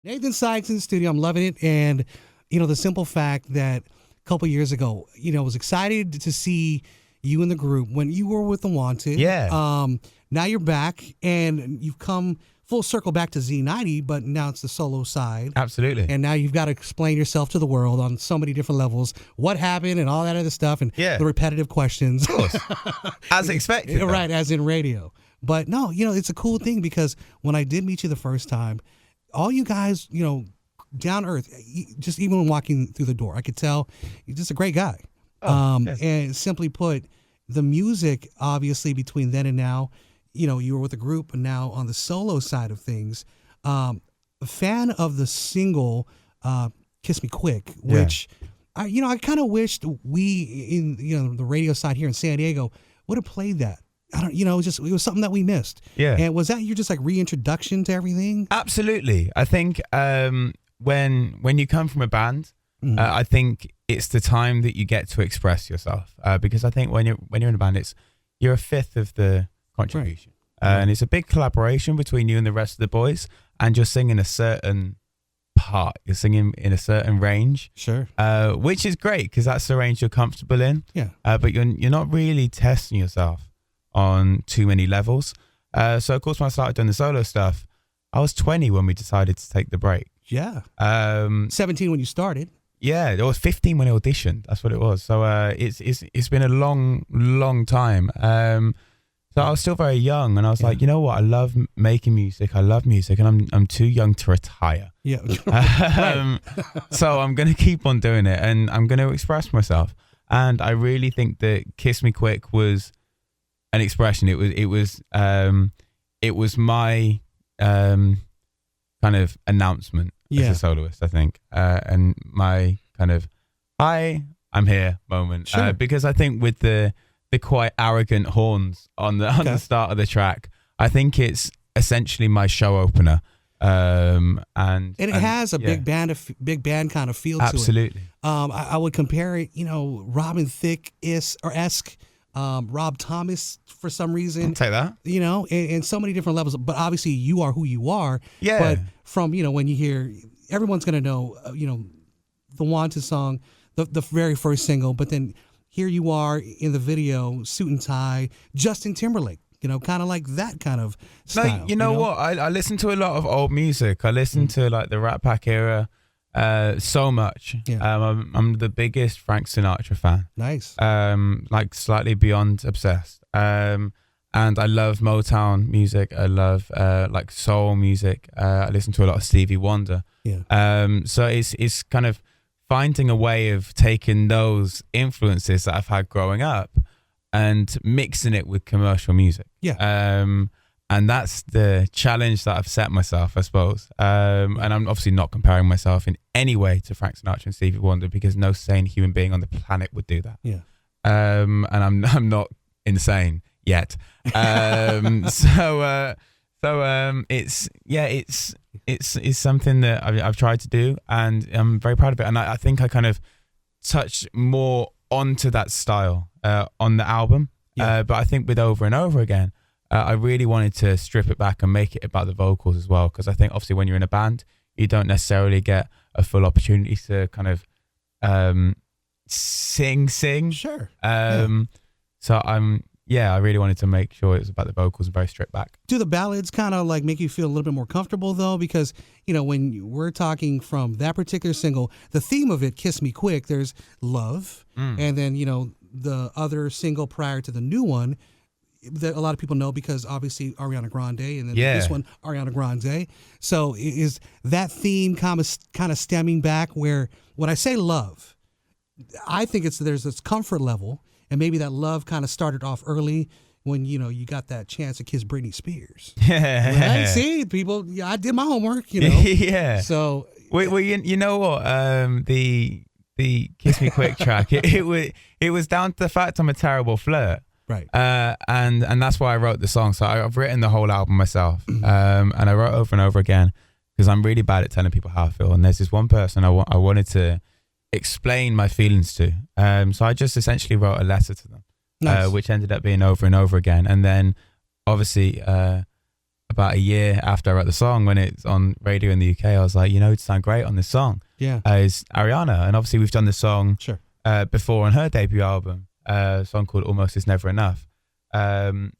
Nathan Sykes in the studio. I'm loving it. And, the simple fact that a couple years ago, I was excited to see you in the group when you were with The Wanted. Yeah. Now you're back and you've come full circle back to Z90, but now it's the solo side. Absolutely. And now you've got to explain yourself to the world on so many different levels, what happened and all that other stuff and the repetitive questions. Of course. As expected. Right, as in radio. But no, it's a cool thing because when I did meet you the first time, all you guys, down earth, just even when walking through the door, I could tell you're just a great guy. Yes. And simply put, the music, obviously, between then and now, you were with a group, and now on the solo side of things, a fan of the single "Kiss Me Quick," which I kind of wished we in the radio side here in San Diego would have played that. I don't, it was something that we missed. Yeah. And was that your just like reintroduction to everything? Absolutely. I think when you come from a band, I think it's the time that you get to express yourself. Because I think when you're in a band, you're a fifth of the contribution, and it's a big collaboration between you and the rest of the boys, and you're singing a certain part. You're singing in a certain range, sure, which is great because that's the range you're comfortable in. Yeah. But you're not really testing yourself on too many levels. So of course, when I started doing the solo stuff, I was 20 when we decided to take the break. Yeah. 17 when you started. Yeah, it was 15 when I auditioned. That's what it was. So it's been a long time. So I was still very young, and I was like, you know what? I love making music. I love music, and I'm too young to retire. Yeah. So I'm gonna keep on doing it, and I'm gonna express myself. And I really think that "Kiss Me Quick" was an expression. It was my kind of announcement as a soloist, I think, and my kind of "hi, I'm here" moment. Sure. Because I think with the quite arrogant horns on the start of the track, I think it's essentially my show opener. And it has a big band kind of feel absolutely. to it. I would compare it, Robin Thicke esque. Rob Thomas for some reason. I'll take that. In so many different levels. But obviously you are who you are. Yeah. But from, when you hear, everyone's going to know, the Wanted song, the very first single, but then here you are in the video, suit and tie, Justin Timberlake, kind of like that kind of style. No, you know what? I listen to a lot of old music. I listen to like the Rat Pack era so much. Yeah. I'm the biggest Frank Sinatra fan. Nice. Like slightly beyond obsessed. And I love Motown music. I love like soul music. I listen to a lot of Stevie Wonder. Yeah. So it's kind of finding a way of taking those influences that I've had growing up and mixing it with commercial music. Yeah. And that's the challenge that I've set myself, I suppose. And I'm obviously not comparing myself in any way to Frank Sinatra and Stevie Wonder because no sane human being on the planet would do that. Yeah. And I'm not insane yet. It's something that I've tried to do, and I'm very proud of it. And I think I kind of touched more onto that style on the album. But I think with Over and Over Again, I really wanted to strip it back and make it about the vocals as well, because I think obviously when you're in a band, you don't necessarily get a full opportunity to kind of sing. Sure. So I really wanted to make sure it was about the vocals and very stripped back. Do the ballads kind of like make you feel a little bit more comfortable though? Because, when we're talking from that particular single, the theme of it, Kiss Me Quick, there's love. And then, the other single prior to the new one that a lot of people know because obviously Ariana Grande, and then this one, Ariana Grande. So is that theme kind of stemming back where when I say love, I think there's this comfort level, and maybe that love kind of started off early when, you got that chance to kiss Britney Spears. Right? See, people, I did my homework, Yeah. So. Well, you know what? The Kiss Me Quick track, it was down to the fact I'm a terrible flirt. Right. And that's why I wrote the song. So I've written the whole album myself. And I wrote Over and Over Again because I'm really bad at telling people how I feel. And there's this one person I wanted to explain my feelings to. So I just essentially wrote a letter to them, nice. Which ended up being Over and Over Again. And then obviously about a year after I wrote the song, when it's on radio in the UK, I was like, it'd sound great on this song. Yeah. Is Ariana. And obviously we've done this song before on her debut album, a song called Almost Is Never Enough,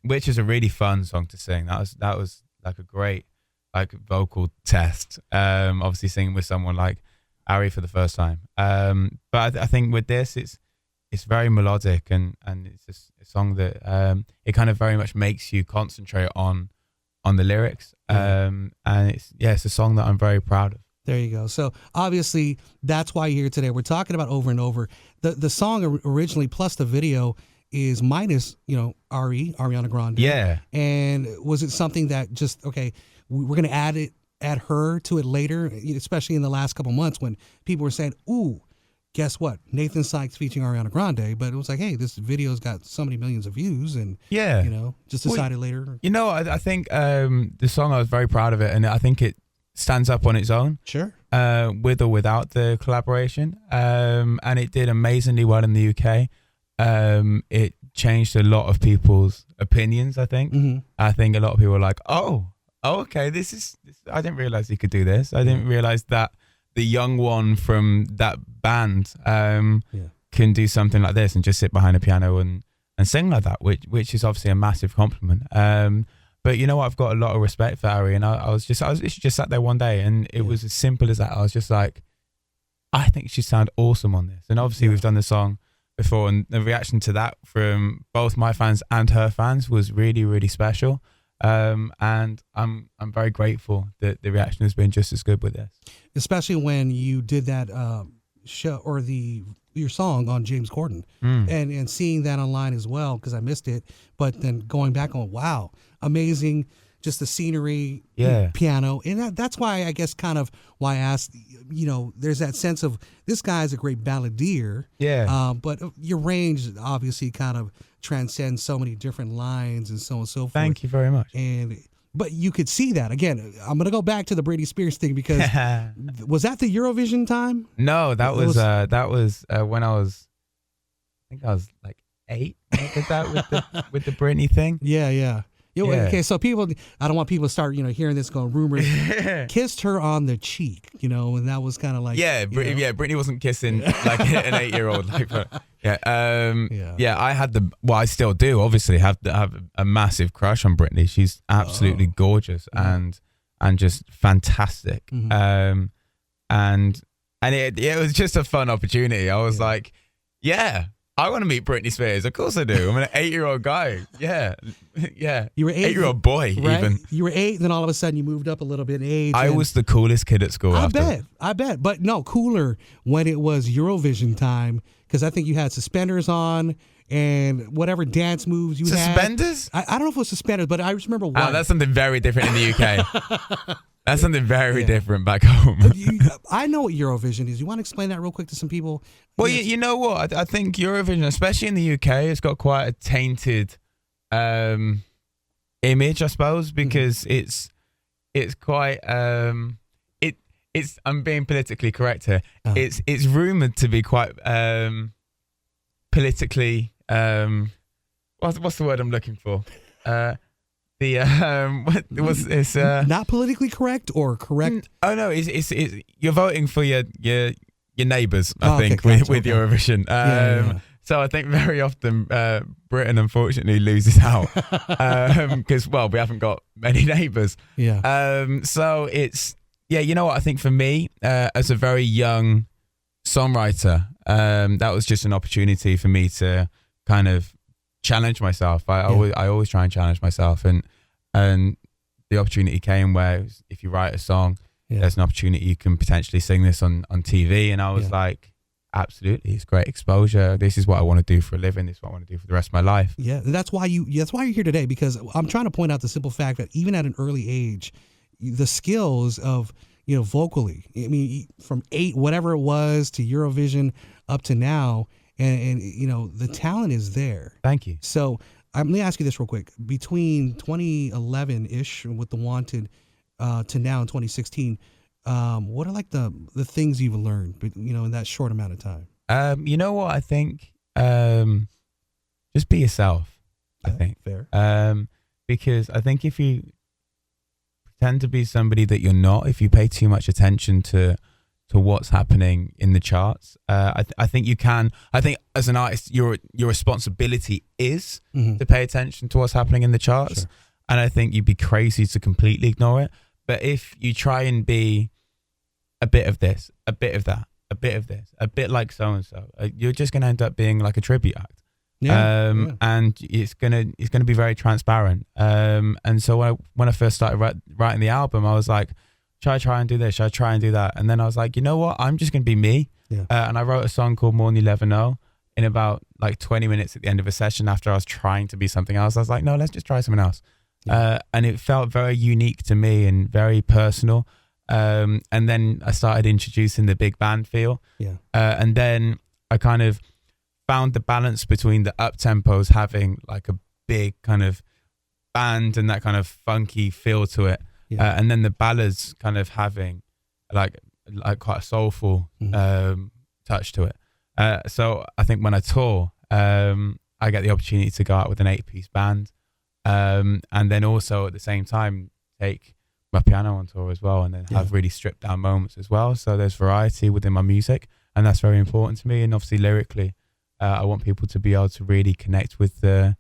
which is a really fun song to sing. That was like a great like vocal test. Obviously singing with someone like Ari for the first time. But I think with this, it's very melodic, and it's just a song that it kind of very much makes you concentrate on the lyrics. And it's a song that I'm very proud of. There you go. So obviously that's why you're here today. We're talking about Over and Over. The song originally plus the video is minus, Ariana Grande. Yeah. And was it something that just, okay, we're going to add her to it later, especially in the last couple months when people were saying, ooh, guess what? Nathan Sykes featuring Ariana Grande. But it was like, hey, this video's got so many millions of views, and just decided later. I think the song, I was very proud of it, and I think it stands up on its own. Sure. With or without the collaboration. And it did amazingly well in the UK. It changed a lot of people's opinions, I think. Mm-hmm. I think a lot of people were like, oh, okay, this I didn't realize he could do this. I didn't realize that the young one from that band can do something like this and just sit behind a piano and sing like that, which is obviously a massive compliment. But I've got a lot of respect for Ari, and I was literally just sat there one day, and it was as simple as that. I was just like, I think she sound awesome on this. And obviously we've done the song before, and the reaction to that from both my fans and her fans was really, really special. And I'm very grateful that the reaction has been just as good with this. Especially when you did that show or your song on James Corden, and seeing that online as well, because I missed it. But then going back on, wow, amazing, just the scenery, piano, and that's why I guess kind of why I asked. There's that sense of this guy's a great balladeer, but your range obviously kind of transcends so many different lines and so on and so forth. Thank you very much. But you could see that again. I'm gonna go back to the Britney Spears thing, because was that the Eurovision time? No, that was when I think I was like 8. I did that with the Britney thing. Yeah. Okay, so people, I don't want people to start, hearing this going rumors. Kissed her on the cheek, and that was kind of like Britney wasn't kissing like an 8-year-old. I had I still do obviously have a massive crush on Britney. She's absolutely gorgeous and just fantastic. Mm-hmm. And it was just a fun opportunity. I was like, I want to meet Britney Spears. Of course I do. I'm an 8-year-old guy. Yeah. You were 8. 8-year-old boy, right? Even. You were 8, and then all of a sudden you moved up a little bit in age. I was the coolest kid at school. I bet. But no, cooler when it was Eurovision time, because I think you had suspenders on and whatever dance moves you had. Suspenders? I don't know if it was suspenders, but I just remember one. Oh, that's something very different in the UK. That's something very different back home. I know what Eurovision is. You want to explain that real quick to some people? Well, you know what? I think Eurovision, especially in the UK, it's got quite a tainted image, I suppose, because it's quite it's. I'm being politically correct here. It's rumored to be quite politically. What's the word I'm looking for? What's this? Not politically correct or correct? Oh no, it's you're voting for your neighbours. I think with Eurovision. So I think very often Britain unfortunately loses out because we haven't got many neighbours. So it's you know what, I think for me as a very young songwriter, that was just an opportunity for me to kind of challenge myself. I always try and challenge myself, and the opportunity came where if you write a song, there's an opportunity you can potentially sing this on TV, and I was like, absolutely, it's great exposure. This is what I want to do for a living. This is what I want to do for the rest of my life. Yeah, that's why you're here today, because I'm trying to point out the simple fact that even at an early age, the skills of vocally, I mean, from 8 whatever it was to Eurovision up to now. And the talent is there. Thank you. So let me ask you this real quick. Between 2011-ish with The Wanted to now in 2016, what are like the things you've learned, in that short amount of time? You know what? I think just be yourself. I think fair. Because I think if you tend to be somebody that you're not if you pay too much attention to what's happening in the charts. I think you can. I think as an artist, your responsibility is to pay attention to what's happening in the charts. Sure. And I think you'd be crazy to completely ignore it. But if you try and be a bit of this, a bit of that, a bit of this, a bit like so-and-so, you're just going to end up being like a tribute act. And it's gonna be very transparent. And so when I first started writing the album, I was like, should I try and do this? Should I try and do that? And then I was like, you know what? I'm just gonna be me. Yeah. And I wrote a song called More Than You'll Ever Know in about like 20 minutes at the end of a session after I was trying to be something else. I was like, no, let's just try something else. Yeah. And it felt very unique to me and very personal. And then I started introducing the big band feel. Yeah. And then I kind of found the balance between the up tempos having like a big kind of band and that kind of funky feel to it, and then the ballads kind of having like quite a soulful touch to it. So I think when I tour, I get the opportunity to go out with an 8-piece band, and then also at the same time take my piano on tour as well, and then have really stripped down moments as well. So there's variety within my music, and that's very important to me. And obviously lyrically, I want people to be able to really connect with the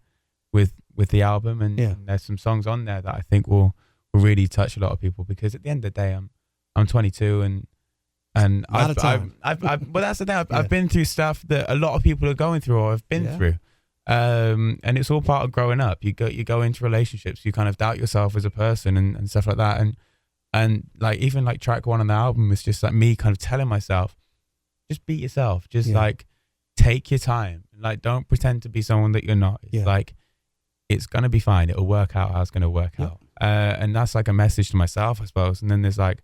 album, and there's some songs on there that I think will really touch a lot of people, because at the end of the day, I'm 22 and I've but that's the thing. I've been through stuff that a lot of people are going through or have been through, and it's all part of growing up. You go into relationships, you kind of doubt yourself as a person and stuff like that, and like even like track 1 on the album is just like me kind of telling myself, just be yourself, just like take your time, like don't pretend to be someone that you're not. It's like, it's gonna be fine, it'll work out how it's gonna work out. And that's like a message to myself, I suppose. And then there's like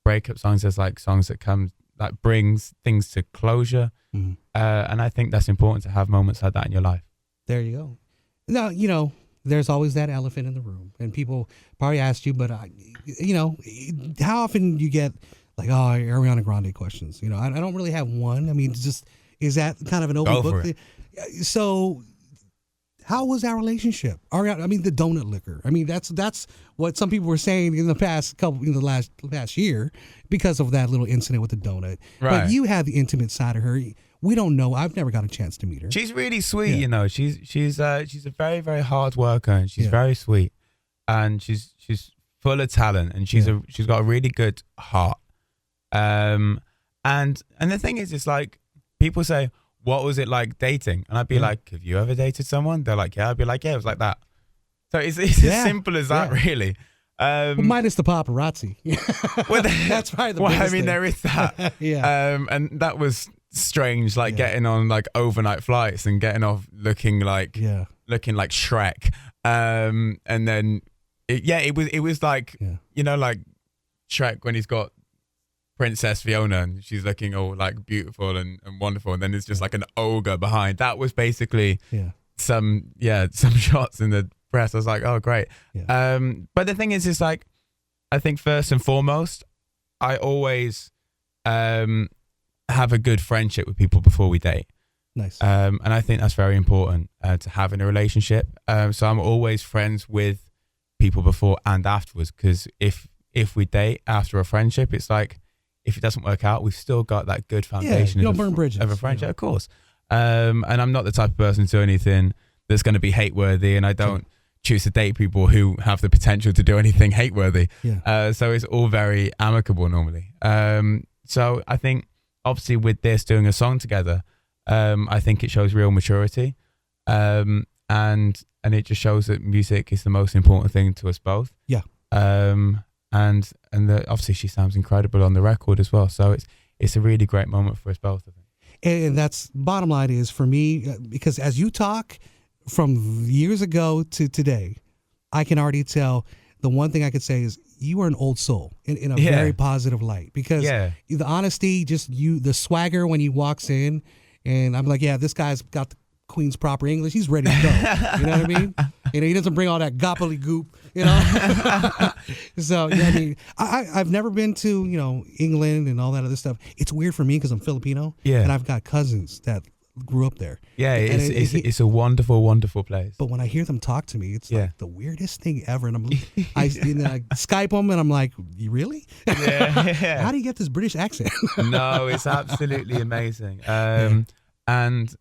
breakup songs, there's like songs that come that brings things to closure, and I think that's important to have moments like that in your life. There you go. Now, there's always that elephant in the room, and people probably asked you, but how often do you get like, Ariana Grande questions? I don't really have one. I mean, is that kind of an open book thing? So how was our relationship? The donut liquor. I mean, that's what some people were saying in the last year because of that little incident with the donut. Right. But you have the intimate side of her. We don't know. I've never got a chance to meet her. She's really sweet, She's a very, very hard worker, and she's very sweet, and she's full of talent, and she's got a really good heart. And the thing is, it's like people say, what was it like dating? And I'd be like, have you ever dated someone? They're like, yeah. I'd be like, yeah, it was like that. So it's as simple as that, really. Minus the paparazzi. Well, that's probably the biggest thing. There is that. And that was strange, like getting on like overnight flights and getting off looking like Shrek. And then it was like, like Shrek when he's got Princess Fiona and she's looking all like beautiful and wonderful, and then there's just like an ogre behind. That was basically some shots in the press. I was like, oh great. But the thing is, it's like, I think first and foremost, I always have a good friendship with people before we date. Nice. And I think that's very important to have in a relationship. So I'm always friends with people before and afterwards, because if we date after a friendship, it's like, if it doesn't work out, we've still got that good foundation burn bridges, of a friendship, of course. And I'm not the type of person to do anything that's going to be hate-worthy, and I don't choose to date people who have the potential to do anything hate-worthy. So it's all very amicable normally. So I think, obviously, with this, doing a song together, I think it shows real maturity, and it just shows that music is the most important thing to us both. And obviously she sounds incredible on the record as well. So it's a really great moment for us both, I think. And that's bottom line is for me, because as you talk from years ago to today, I can already tell the one thing I could say is you are an old soul in a very positive light, because the honesty, the swagger when he walks in, and I'm like, this guy's got the Queen's proper English. He's ready to go. You know what I mean? He doesn't bring all that gobbledygook, So, I've never been to, England and all that other stuff. It's weird for me because I'm Filipino. And I've got cousins that grew up there. Yeah, And it's a wonderful, wonderful place. But when I hear them talk to me, it's like the weirdest thing ever. And I Skype them and I'm like, you really? Yeah. How do you get this British accent? No, it's absolutely amazing. And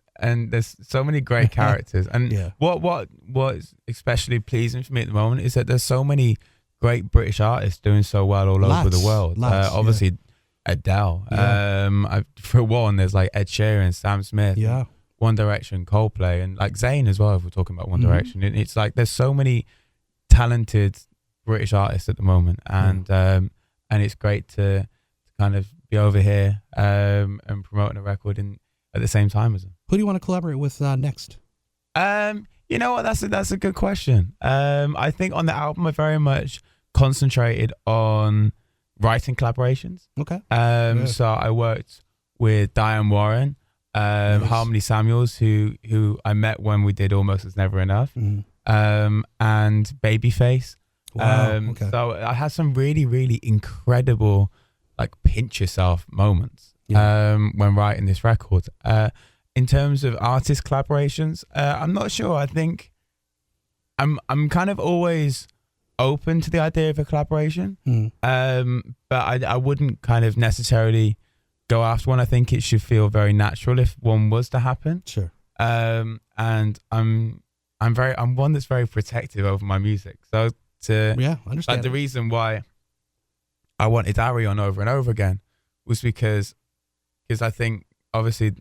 there's so many great characters. And what's especially pleasing for me at the moment is that there's so many great British artists doing so well all over the world. Obviously, Adele. For one, there's like Ed Sheeran, Sam Smith, One Direction, Coldplay, and like Zayn as well. If we're talking about One Direction, it's like there's so many talented British artists at the moment, and it's great to kind of be over here and promoting a record at the same time as them. Who do you want to collaborate with next? You know what? That's a good question. I think on the album I very much concentrated on writing collaborations. Okay. So I worked with Diane Warren, Harmony Samuels, who I met when we did Almost As Never Enough, and Babyface. Wow. So I had some really, really incredible, like, pinch yourself moments when writing this record. In terms of artist collaborations, I'm not sure. I think I'm kind of always open to the idea of a collaboration, but I wouldn't kind of necessarily go after one. I think it should feel very natural if one was to happen. Sure. And I'm one that's very protective over my music. So understand. Like the reason why I wanted Ari on over and over again was because I think obviously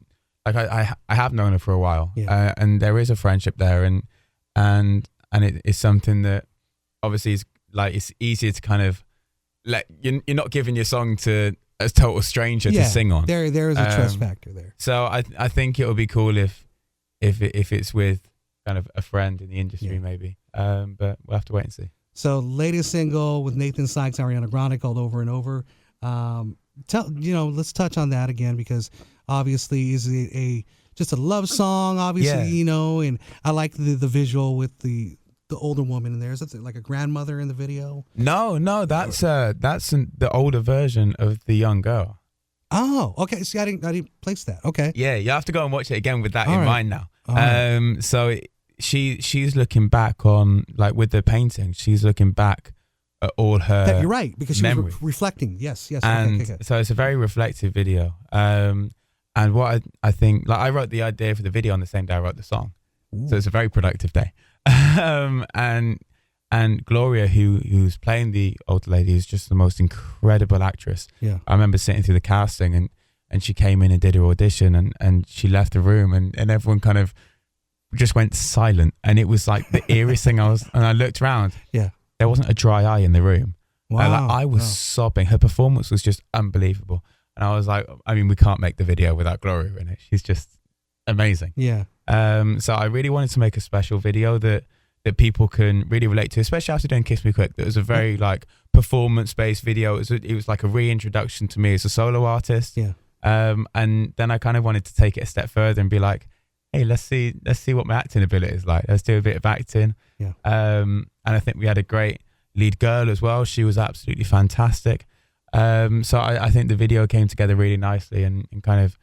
like I have known her for a while, and there is a friendship there, and it is something that obviously is like it's easier to kind of you're not giving your song to a total stranger to sing on. There is a trust factor there. So I think it would be cool if it's with kind of a friend in the industry maybe. But we'll have to wait and see. So latest single with Nathan Sykes, Ariana Grande, called Over and Over. Let's touch on that again, because obviously is it just a love song, obviously, and I like the visual with the older woman in there. Is that like a grandmother in the video? No, that's the older version of the young girl. Oh, okay. See, I didn't place that. Okay. Yeah, you have to go and watch it again with that in mind now. So she's looking back on, like, with the painting, she's looking back at all her you're right, because she was reflecting. Yes. And okay. So it's a very reflective video. And what I think, like, I wrote the idea for the video on the same day I wrote the song. Ooh. So it's a very productive day. And Gloria, who's playing the older lady, is just the most incredible actress. Yeah. I remember sitting through the casting and she came in and did her audition and she left the room and everyone kind of just went silent. And it was like the eeriest thing. And I looked around. Yeah. There wasn't a dry eye in the room. Wow. I was sobbing. Her performance was just unbelievable. And I was like, I mean, we can't make the video without Gloria in it. She's just amazing. Yeah. So I really wanted to make a special video that people can really relate to, especially after doing Kiss Me Quick. That was a very like performance-based video. It was like a reintroduction to me as a solo artist. Yeah. And then I kind of wanted to take it a step further and be like, hey, let's see what my acting ability is like. Let's do a bit of acting. Yeah. And I think we had a great lead girl as well. She was absolutely fantastic. So I think the video came together really nicely and kind of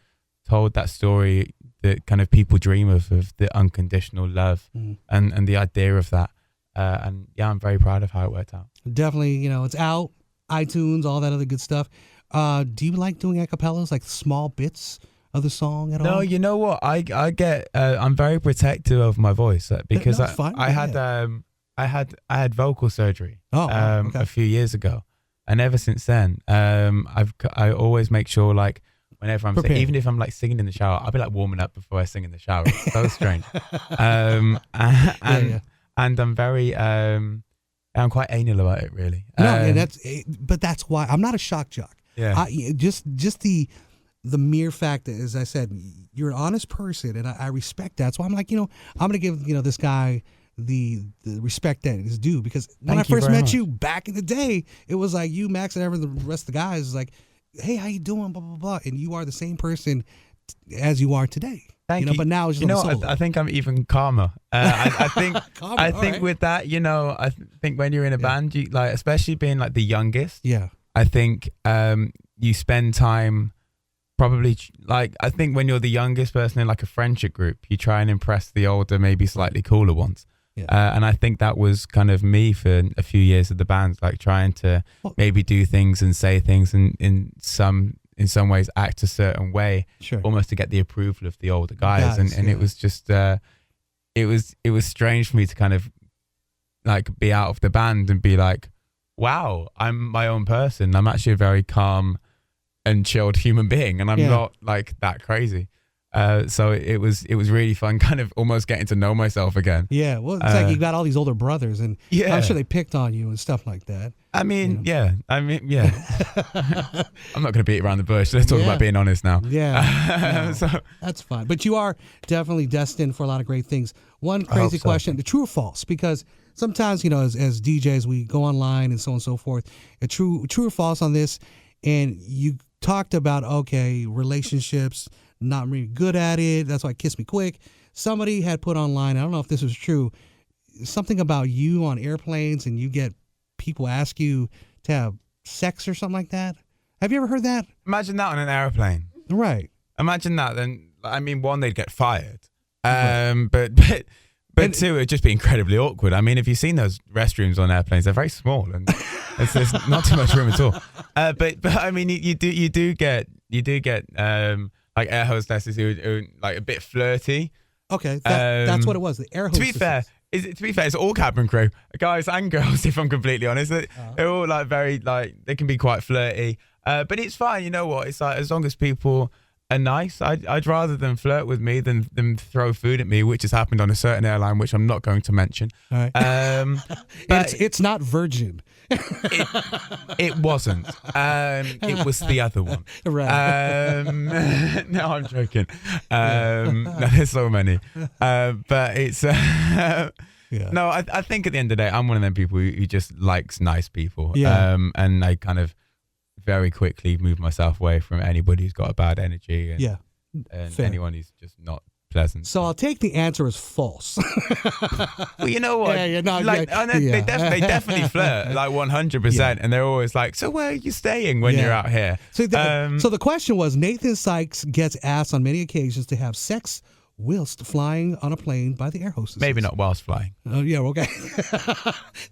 told that story that kind of people dream of the unconditional love and the idea of that. And yeah, I'm very proud of how it worked out. Definitely, it's out, iTunes, all that other good stuff. Do you like doing a cappellas, like small bits of the song at all? No, you know what? I get I'm very protective of my voice because I had vocal surgery a few years ago, and ever since then I always make sure, like, whenever I'm singing, even if I'm like singing in the shower, I'll be like warming up before I sing in the shower. It's so strange. And I'm very I'm quite anal about it, really. But that's why I'm not a shock jock. Yeah. Just the mere fact that, as I said, you're an honest person, and I respect that. So I'm like, I'm gonna give this guy the respect that is due, because when I first met you back in the day, it was like you, Max, and everyone, the rest of the guys is like, hey, how you doing? Blah blah blah, and you are the same person as you are today. Thank you. But now it's just I think I'm even calmer. I think with that, I think when you're in a band, you like, especially being like the youngest. Yeah. I think you spend time Probably like I think when you're the youngest person in like a friendship group, you try and impress the older, maybe slightly cooler ones. Yeah. And I think that was kind of me for a few years of the band, like trying to maybe do things and say things and in some ways act a certain way, Sure. almost to get the approval of the older guys. And yeah. it was just it was strange for me to kind of like be out of the band and be like, wow, I'm my own person. I'm actually a very calm and chilled human being, and I'm not like that crazy. So it was really fun, kind of almost getting to know myself again. Yeah, well, it's like you got all these older brothers, and I'm sure they picked on you and stuff like that. I mean, I'm not going to beat around the bush. Let's talk about being honest now. Yeah, so that's fine. But you are definitely destined for a lot of great things. One crazy question: the true or false? Because sometimes, you know, as DJs, we go online and so on and so forth. A true or false on this, and you talked about relationships, not really good at it. That's why Kiss Me Quick. Somebody had put online, I don't know if this was true, something about you on airplanes, and you get people ask you to have sex or something like that. Have you ever heard that? Imagine that on an airplane. Right. Imagine that. Then, I mean, one, they'd get fired. Right. But two, it'd just be incredibly awkward. I mean, if you've seen those restrooms on airplanes, they're very small and there's not too much room at all. But I mean, you do get like air hostesses who like a bit flirty. Okay, that's what it was. The air hostesses. To be fair, it's all cabin crew, guys and girls. If I'm completely honest, they're all like very like they can be quite flirty. But it's fine. You know what? It's like as long as people are nice, I'd rather them flirt with me than them throw food at me, which has happened on a certain airline, which I'm not going to mention. All right. But it's not Virgin. It wasn't. It was the other one. Right. No, I'm joking. No, there's so many. But it's no. I think at the end of the day, I'm one of them people who just likes nice people. Yeah. And I kind of very quickly move myself away from anybody who's got a bad energy. And anyone who's just not pleasant. So I'll take the answer as false. Well, you know what? They definitely flirt, like 100%, and they're always like, "So where are you staying when you're out here?" So the question was, Nathan Sykes gets asked on many occasions to have sex whilst flying on a plane by the air hostess. Maybe not whilst flying. Oh, yeah, okay.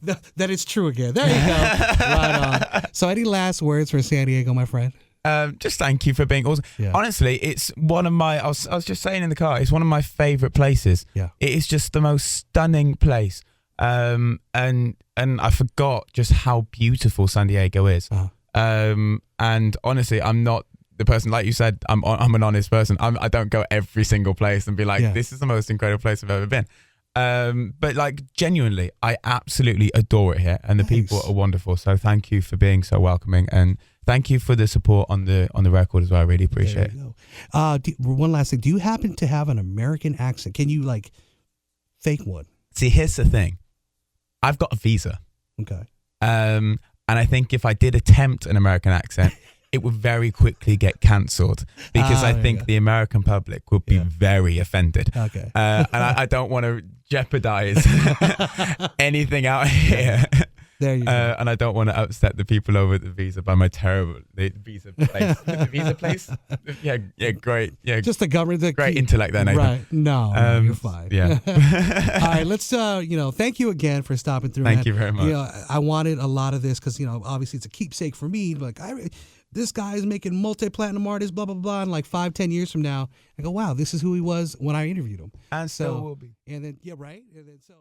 That is true again. There you go. Right on. So any last words for San Diego, my friend? Just thank you for being awesome. Yeah. Honestly, it's one of my, I was just saying in the car, it's one of my favorite places. Yeah. It is just the most stunning place. And I forgot just how beautiful San Diego is. Uh-huh. And honestly, I'm not the person, like you said, I'm an honest person. I don't go every single place and be like, this is the most incredible place I've ever been. But like genuinely, I absolutely adore it here, and the people are wonderful. So thank you for being so welcoming, and thank you for the support on the record as well. I really appreciate it. One last thing: do you happen to have an American accent? Can you like fake one? See, here's the thing: I've got a visa. Okay. And I think if I did attempt an American accent, it would very quickly get cancelled because I think the American public would be very offended. Okay. And I don't want to jeopardize anything out here. There you go. And I don't want to upset the people over at the visa by my terrible visa place. The visa place? Yeah, great. Yeah, just the government. Great intellect there, Nathan. Right. No, you're fine. Yeah. All right, let's, thank you again for stopping through. Thank you very much. You know, I wanted a lot of this because, obviously it's a keepsake for me. Like, this guy is making multi-platinum artist, blah, blah, blah. And like 5-10 years from now, I go, wow, this is who he was when I interviewed him. And so will be. And then, right? And then, so.